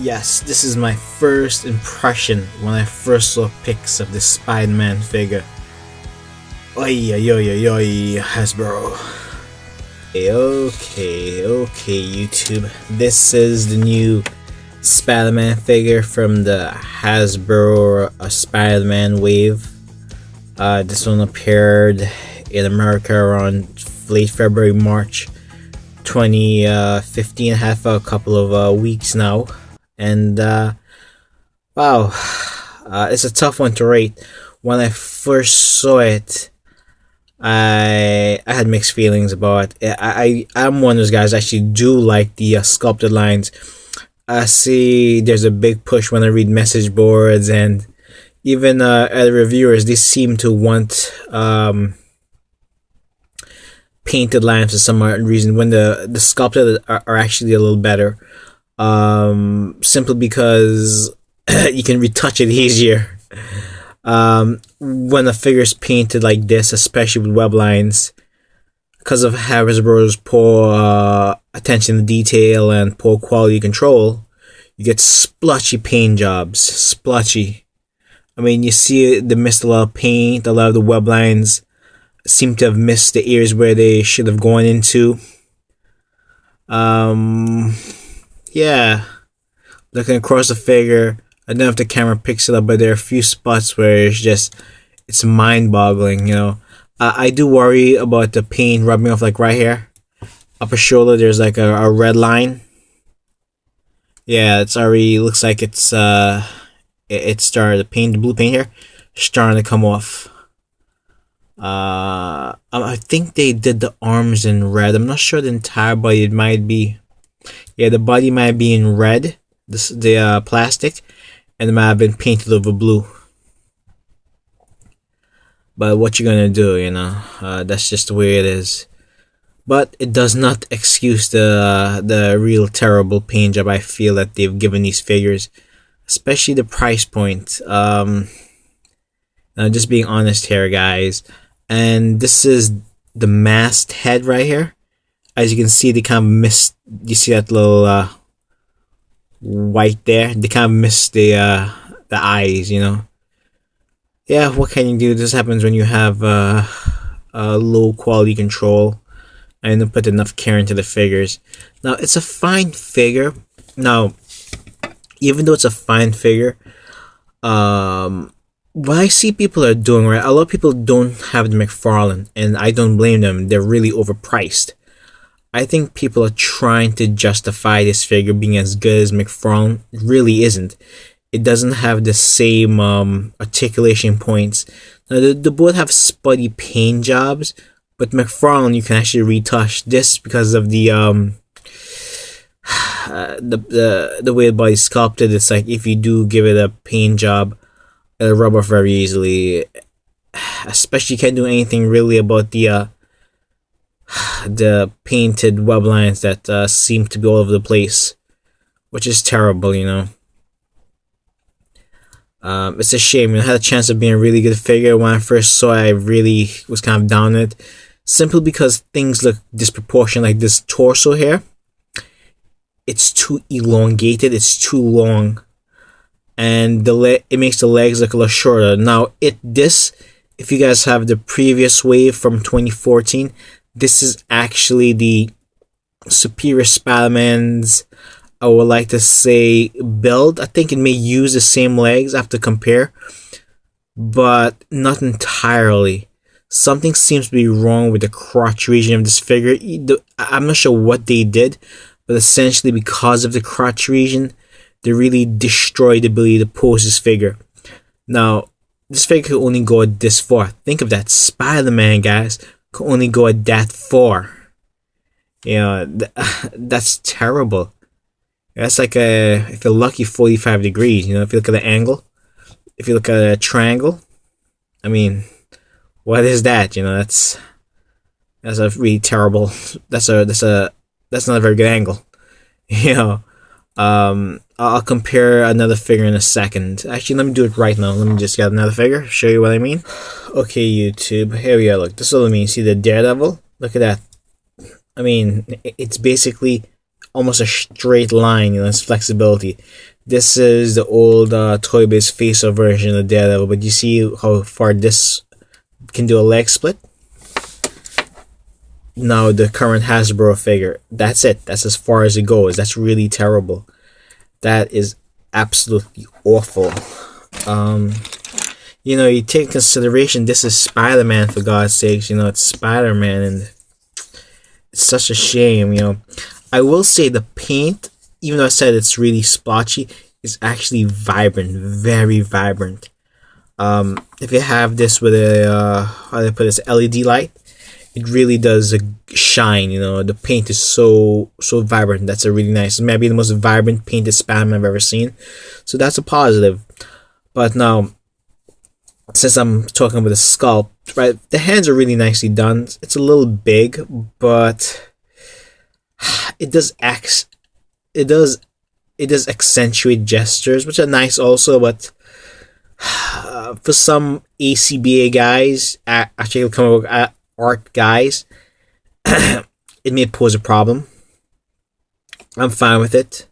Yes, this is my first impression when I first saw pics of the Spiderman figure. Oi, oi, oi, oi, oi, Hasbro. Okay, YouTube. This is the new Spiderman figure from the Hasbro Spiderman wave. This one appeared in America around late February, March 2015. Had for a couple of weeks now. And wow, it's a tough one to rate. When I first saw it, I had mixed feelings about it. I'm one of those guys. I actually do like the sculpted lines. I see there's a big push when I read message boards, and even other reviewers. They seem to want painted lines for some reason, when the sculpted are actually a little better. Simply because you can retouch it easier. When a figure is painted like this, especially with web lines, because of Hasbro's poor attention to detail and poor quality control, you get splotchy paint jobs. Splotchy. I mean, you see they missed a lot of paint. A lot of the web lines seem to have missed the areas where they should have gone into. Yeah, looking across the figure, I don't know if the camera picks it up, but there are a few spots where it's mind-boggling, you know. I do worry about the paint rubbing off, like right here. Upper shoulder, there's like a red line. Yeah, it's already, looks like it's started, the blue paint here, starting to come off. I think they did the arms in red. I'm not sure the entire body, it might be. Yeah, the body might be in red, the plastic, and it might have been painted over blue. But what you're gonna do, you know, that's just the way it is. But it does not excuse the real terrible paint job I feel that they've given these figures, especially the price point. Now, just being honest here, guys. And this is the masked head right here. As you can see, they kind of missed. You see that little white there? They kind of missed the eyes, you know. Yeah, what can you do? This happens when you have low quality control and don't put enough care into the figures. Now, it's a fine figure. Now, even though it's a fine figure, what I see people are doing, right? A lot of people don't have the McFarlane, and I don't blame them. They're really overpriced. I think people are trying to justify this figure being as good as McFarlane. It really isn't. It doesn't have the same articulation points. Now, the both have spotty paint jobs, but McFarlane you can actually retouch this because of the way the body's sculpted. It's like if you do give it a paint job, it'll rub off very easily. Especially, you can't do anything really about the painted web lines that seem to be all over the place, which is terrible, you know. It's a shame. I had a chance of being a really good figure. When I first saw it, I really was kind of down on it, simply because things look disproportionate. Like this torso here, it's too elongated, it's too long, and it makes the legs look a little shorter. Now, if you guys have the previous wave from 2014, this is actually the superior Spider-Man's, I would like to say, build. I think it may use the same legs. I have to compare, but not entirely. Something seems to be wrong with the crotch region of this figure. I'm not sure what they did, but essentially because of the crotch region, they really destroyed the ability to pose this figure. Now, this figure can only go this far. Think of that. Spider-Man, guys, can only go at that far. You know, that's terrible. That's like if you're lucky, 45 degrees. You know, if you look at the angle, if you look at a triangle, I mean, what is that? You know, that's a really terrible. That's not a very good angle. You know, I'll compare another figure in a second. Actually, let me do it right now. Let me just get another figure, show you what I mean. Okay, YouTube, here we go. Look, this is what I mean. See the Daredevil? Look at that. I mean, it's basically almost a straight line. You know, it's flexibility. This is the old Toy Biz face-off version of Daredevil, but you see how far this can do a leg split? Now the current Hasbro figure, that's it. That's as far as it goes. That's really terrible. That is absolutely awful. You know, you take consideration this is Spider-Man, for God's sakes. You know, it's Spider-Man, and it's such a shame. You know, I will say the paint, even though I said it's really splotchy, is actually vibrant, very vibrant. If you have this with a how do I put this, LED light, it really does shine. You know, the paint is so vibrant. That's a really nice, maybe the most vibrant painted Spider-Man I've ever seen. So that's a positive. But now, since I'm talking about the sculpt, right, the hands are really nicely done. It's a little big, but it does accentuate gestures, which are nice also. But for some ACBA guys, actually comic book art guys, it may pose a problem. I'm fine with it,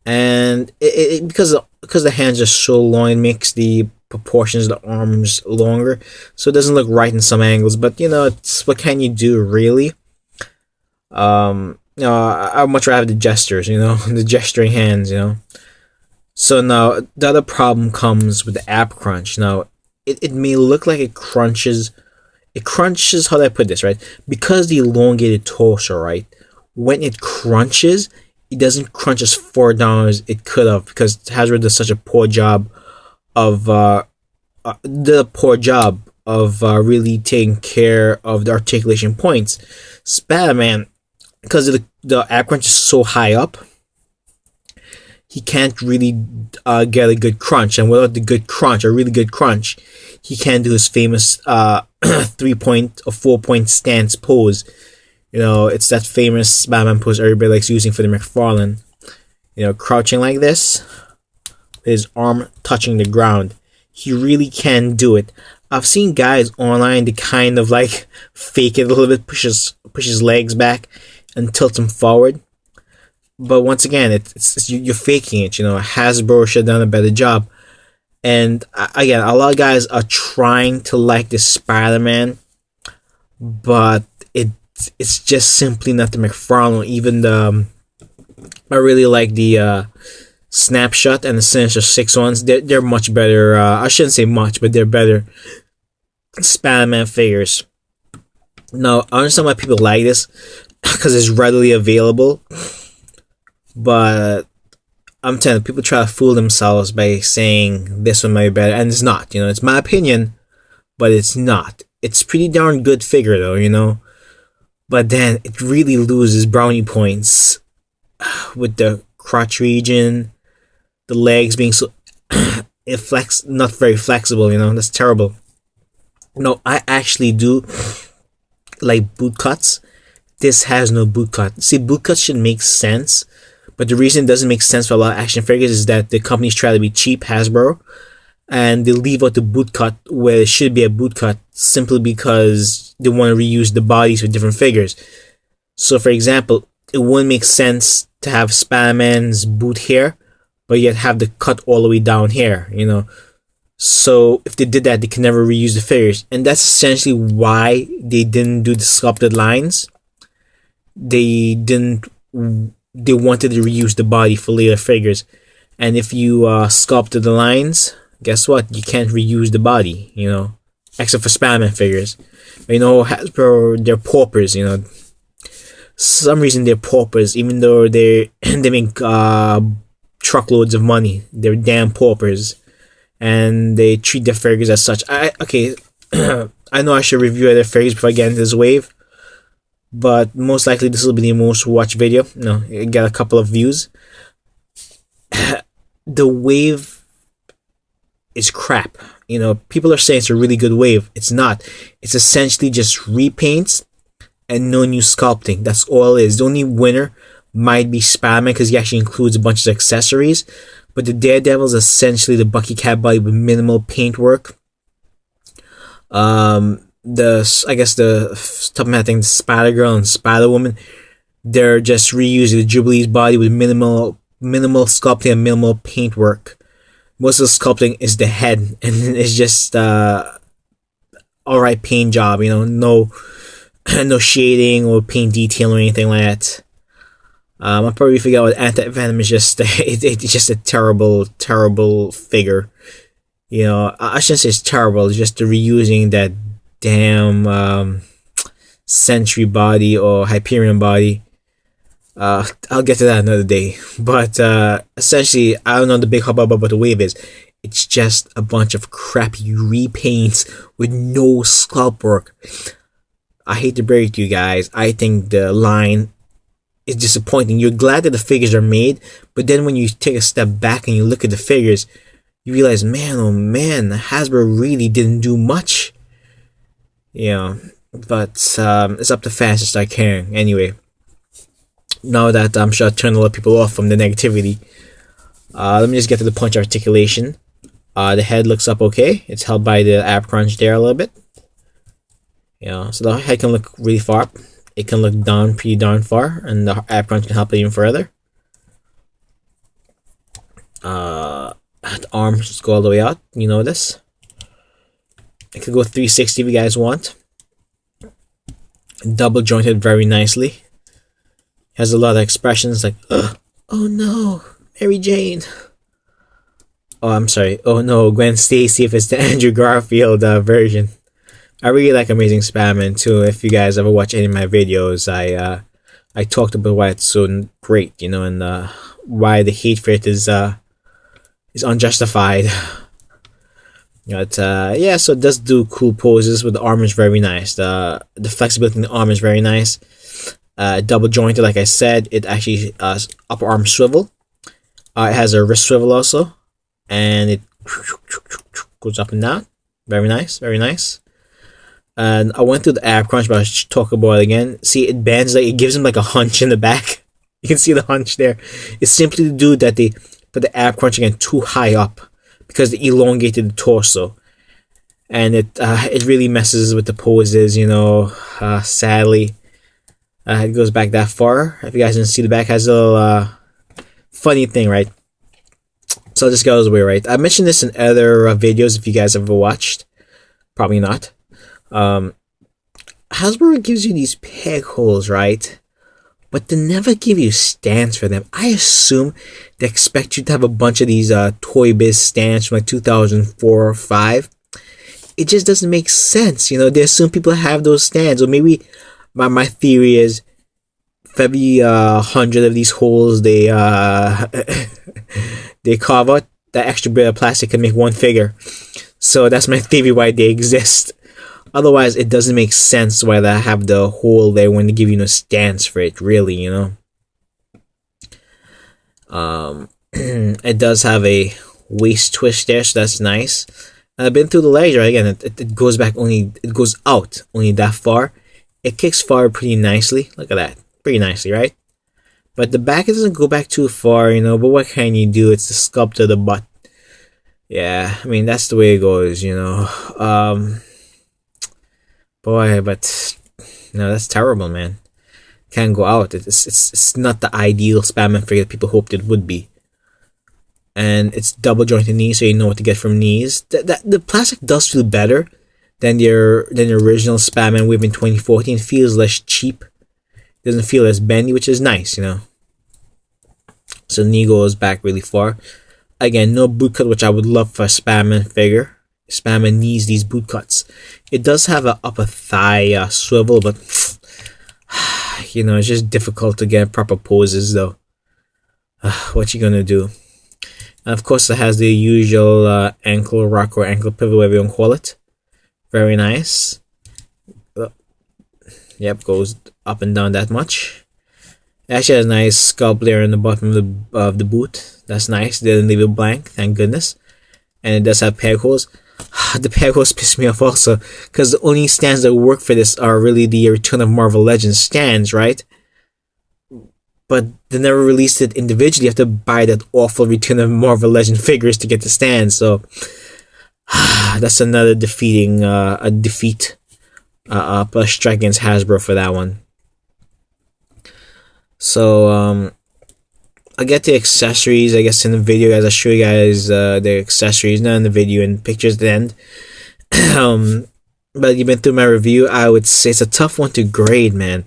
and because the hands are so long, it makes the proportions of the arms longer, so it doesn't look right in some angles. But you know, it's, what can you do, really? You know, I'd much rather have the gestures, you know, the gesturing hands, you know. So now the other problem comes with the ab crunch. Now it may look like it crunches. It crunches, how do I put this, right? Because the elongated torso, right? When it crunches, it doesn't crunch as far down as it could have, because Hasbro does such a poor job of really taking care of the articulation points. Spider-Man, because the ab crunch is so high up, he can't really get a good crunch, and without the good crunch, a really good crunch, he can't do his famous 3-point or 4-point stance pose. You know, it's that famous Spider-Man pose everybody likes using for the McFarlane. You know, crouching like this, his arm touching the ground. He really can do it. I've seen guys online that kind of like fake it a little bit, push his legs back and tilt him forward. But once again, it's you're faking it. You know, Hasbro should have done a better job. And again, a lot of guys are trying to like this Spider-Man, but it's just simply not the McFarlane. Even I really like the Snapshot and the Sinister Six ones. They're much better. I shouldn't say much, but they're better Spider-Man figures. Now, I understand why people like this, because it's readily available. But I'm telling you, people try to fool themselves by saying this one might be better, and it's not. You know, it's my opinion, but it's not. It's pretty darn good figure though, you know. But then it really loses brownie points with the crotch region, the legs being so not very flexible. You know, that's terrible. No, I actually do like boot cuts. This has no boot cut. See, boot cuts should make sense. But the reason it doesn't make sense for a lot of action figures is that the companies try to be cheap, Hasbro, and they leave out the boot cut where it should be a boot cut simply because they want to reuse the bodies for different figures. So, for example, it wouldn't make sense to have Spider-Man's boot here, but yet have the cut all the way down here, you know. So, if they did that, they can never reuse the figures. And that's essentially why they didn't do the sculpted lines. They wanted to reuse the body for later figures, and if you sculpted the lines, guess what? You can't reuse the body, you know, except for Spider-Man figures. But, you know, Hasbro, they're paupers, you know. For some reason they're paupers, even though they make truckloads of money. They're damn paupers, and they treat their figures as such. I know I should review other figures before I get into this wave. But most likely this will be the most watched video. No, it got a couple of views. The wave is crap. You know, people are saying it's a really good wave. It's not. It's essentially just repaints and no new sculpting. That's all it is. The only winner might be Spider-Man, because he actually includes a bunch of accessories. But the Daredevil is essentially the Bucky Cat body with minimal paintwork. I guess the top of my head, the Spider-Girl and Spider-Woman, They're just reusing the Jubilee's body with minimal sculpting and minimal paintwork. Most of the sculpting is the head, and it's just alright paint job. No no shading or paint detail or anything like that. I probably forget what Anti-Venom is. Just it's just a terrible figure. I shouldn't say it's terrible. It's just the reusing that damn Sentry body or Hyperion body. I'll get to that another day. But essentially, I don't know the big hubbub about the wave is. It's just a bunch of crappy repaints with no sculpt work. I hate to break it to you guys. I think the line is disappointing. You're glad that the figures are made, but then when you take a step back and you look at the figures, you realize, man, oh man, Hasbro really didn't do much. But it's up to fans to start caring. Anyway, now that I'm sure I turned a lot of people off from the negativity, let me just get to the punch articulation. The head looks up okay. It's held by the ab crunch there a little bit. So the head can look really far up. It can look down pretty darn far, and the ab crunch can help it even further. The arms just go all the way out. You know this. It could go 360 if you guys want. Double jointed very nicely. Has a lot of expressions like, oh no, Mary Jane. Oh, I'm sorry. Oh no, Gwen Stacy if it's the Andrew Garfield version. I really like Amazing Spider-Man too. If you guys ever watch any of my videos, I talked about why it's so great, and why the hate for it is unjustified. But yeah, so it does do cool poses with the arm is very nice. The flexibility in the arm is very nice. Double jointed, like I said. It actually upper arm swivel. It has a wrist swivel also, and it goes up and down. Very nice, very nice. And I went through the ab crunch, but I'll talk about it again. See, it bends, like it gives him like a hunch in the back. You can see the hunch there. It's simply to do that they put the ab crunch again too high up because they elongated the torso, and it really messes with the poses. Sadly, it goes back that far. If you guys didn't see, the back has a little funny thing, right? So this goes away, right? I mentioned this in other videos. If you guys ever watched, probably not. Hasbro gives you these peg holes, right? But they never give you stands for them. I assume they expect you to have a bunch of these Toy Biz stands from like 2004 or 5. It just doesn't make sense, They assume people have those stands, or maybe my theory is for every 100 of these holes they they carve out, that extra bit of plastic can make one figure. So that's my theory why they exist. Otherwise, it doesn't make sense why they have the hole there when they give you no stance for it, really, It does have a waist twist there, so that's nice. And I've been through the legs, right? Again, it goes back it goes out only that far. It kicks forward pretty nicely. Look at that. Pretty nicely, right? But the back, it doesn't go back too far, but what can you do? It's the sculpt of the butt. Yeah, I mean, that's the way it goes, Boy, but no, that's terrible, man. Can't go out. It's not the ideal Spider-Man figure that people hoped it would be. And it's double jointed knees, so you know what to get from knees. The plastic does feel better than the original Spider-Man Wave in 2014. It feels less cheap. It doesn't feel as bendy, which is nice, So knee goes back really far. Again, no boot cut, which I would love for a Spider-Man figure. Spider-Man needs these boot cuts. It does have an upper thigh swivel, but it's just difficult to get proper poses though. What you gonna do? And of course, it has the usual ankle rock or ankle pivot, whatever you want to call it. Very nice. Yep, goes up and down that much. It actually has a nice sculpt there in the bottom of the boot. That's nice. They didn't leave it blank, thank goodness. And it does have peg holes. The peg holes piss me off also, because the only stands that work for this are really the Return of Marvel Legends stands, right? But they never released it individually. You have to buy that awful Return of Marvel Legend figures to get the stands. So that's another defeat. Plus strike against Hasbro for that one. So I'll get the accessories, I guess, in the video, guys. I'll show you guys the accessories, not in the video, and pictures at the end. But you've been through my review. I would say it's a tough one to grade, man.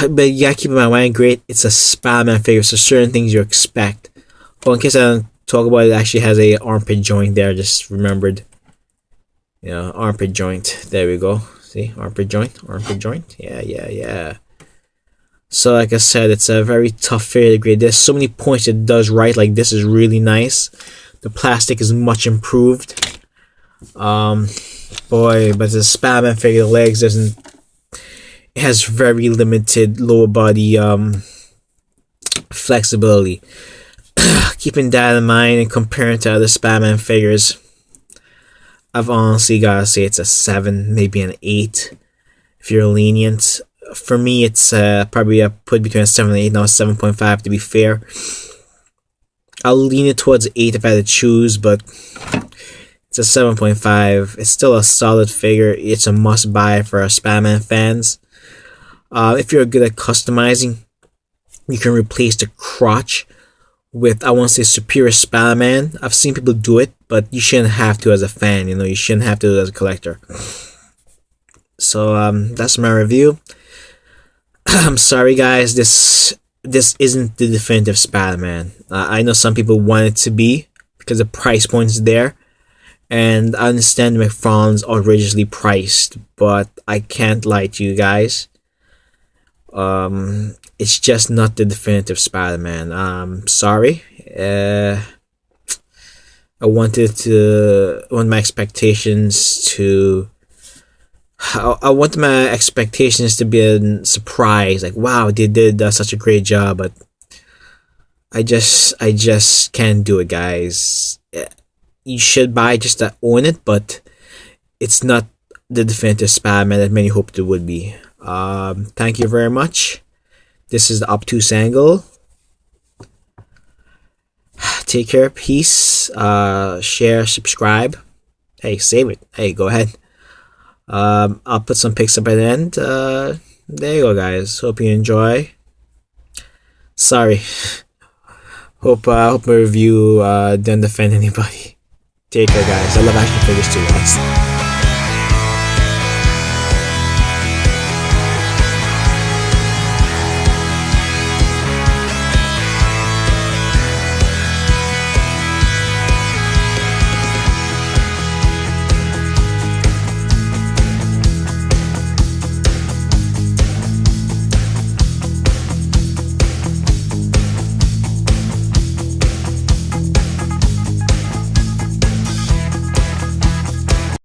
But you gotta keep in mind, when I grade, it's a Spiderman figure, so certain things you expect. Well, in case I don't talk about it, it actually has a armpit joint there. Just remembered. Yeah, armpit joint. There we go. See, armpit joint, armpit joint. Yeah. So like I said, it's a very tough figure to grade. There's so many points it does right. Like, this is really nice. The plastic is much improved. Boy, but the Spiderman figure, the legs doesn't. It has very limited lower body flexibility. Keeping that in mind and comparing to other Spiderman figures, I've honestly gotta say it's a 7, maybe an 8, if you're lenient. For me, it's probably a put between a 7 and 8, now 7.5 to be fair. I'll lean it towards 8 if I had to choose, but it's a 7.5. It's still a solid figure. It's a must-buy for our Spiderman fans. If you're good at customizing, you can replace the crotch with, I want to say, Superior Spiderman. I've seen people do it, but you shouldn't have to as a fan. You know, you shouldn't have to do it as a collector. So that's my review. I'm sorry, guys. This isn't the definitive Spider-Man. I know some people want it to be because the price point is there, and I understand McFarlane's outrageously priced, but I can't lie to you guys. It's just not the definitive Spider-Man. I'm sorry. I want my expectations to. I want my expectations to be a surprise, like, wow, they did such a great job, but I just can't do it, guys. You should buy just to own it, but it's not the definitive Spider-Man that many hoped it would be. Thank you very much. This is the obtuse angle. Take care, peace, share, subscribe. Hey, save it. Hey, go ahead. I'll put some pics up at the end. There you go, guys. Hope you enjoy. Sorry. Hope my review didn't offend anybody. Take care, guys. I love action figures too, guys.